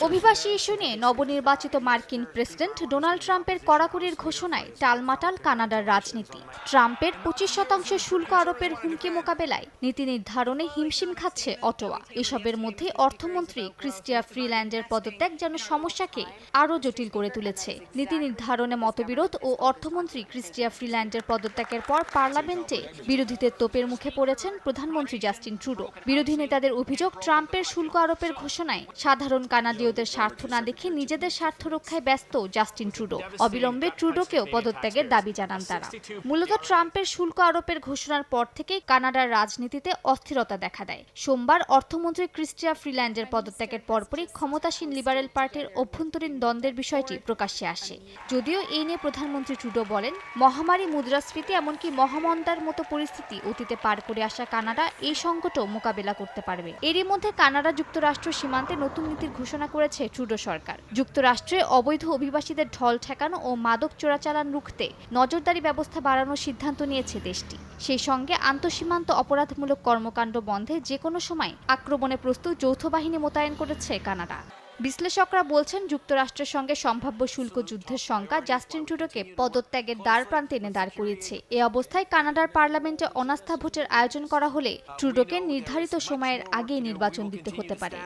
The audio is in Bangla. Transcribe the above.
অভিবাসী ইস্যু নিয়ে নবনির্বাচিত মার্কিন প্রেসিডেন্ট ডোনাল্ড ট্রাম্পের কড়াকড়ির ঘোষণায় টালমাটাল কানাডার রাজনীতি। ট্রাম্পের 25% শুল্ক আরোপের হুমকি মোকাবেলায় নীতি নির্ধারণে হিমশিম খাচ্ছে অটোয়া। এসবের মধ্যে অর্থমন্ত্রী ক্রিস্টিয়া ফ্রিল্যান্ডের পদত্যাগ যেন সমস্যাকে আরও জটিল করে তুলেছে। নীতি নির্ধারণে মতবিরোধ ও অর্থমন্ত্রী ক্রিস্টিয়া ফ্রিল্যান্ডের পদত্যাগের পর পার্লামেন্টে বিরোধীদের তোপের মুখে পড়েছেন প্রধানমন্ত্রী জাস্টিন ট্রুডো। বিরোধী নেতাদের অভিযোগ, ট্রাম্পের শুল্ক আরোপের ঘোষণায় সাধারণ কানাডীয়দের স্বার্থ না দেখে নিজেদের স্বার্থ রক্ষায় ব্যস্ত জাস্টিন ট্রুডো। অবিলম্বে ট্রুডোকেও পদত্যাগের দাবি জানান তারা। মূলত ট্রাম্পের শুল্ক আরোপের ঘোষণার পর থেকেই কানাডার রাজনীতিতে অস্থিরতা দেখা দেয়। সোমবার অর্থমন্ত্রী ক্রিস্টিয়া ফ্রিল্যান্ডের পদত্যাগের পরপরই ক্ষমতাসীন লিবারেল পার্টির অভ্যন্তরীণ দ্বন্দ্বের বিষয়টি প্রকাশ্যে আসে। যদিও এই নিয়ে প্রধানমন্ত্রী ট্রুডো বলেন, মহামারী, মুদ্রাস্ফীতি এমনকি মহামন্দার মতো পরিস্থিতি অতীতে পার করে আসা কানাডা এই সংকটও মোকাবেলা করতে পারবে। এরই মধ্যে কানাডা যুক্তরাষ্ট্র সীমান্তে নতুন নীতির ঘোষণা করেছে ট্রুডো সরকার। যুক্তরাষ্ট্রে অবৈধ অভিবাসীদের ঢল ঠেকানো ও মাদক চোরাচালান রুখতে নজরদারি ব্যবস্থা বাড়ানোর সিদ্ধান্ত নিয়েছে দেশটি। সেই সঙ্গে আন্তঃসীমান্ত অপরাধমূলক কর্মকাণ্ড বন্ধে যেকোনো সময় আক্রমণে প্রস্তুত যৌথ বাহিনী মোতায়েন করেছে কানাডা। বিশ্লেষকরা বলছেন, যুক্তরাষ্ট্রের সঙ্গে সম্ভাব্য শুল্ক যুদ্ধের শঙ্কা জাস্টিন ট্রুডোকে পদত্যাগের দ্বারপ্রান্তে এনে দাঁড় করিয়েছে। এ অবস্থায় কানাডার পার্লামেন্টে অনাস্থা ভোটের আয়োজন করা হলে ট্রুডোকে নির্ধারিত সময়ের আগেই নির্বাচন দিতে হতে পারে।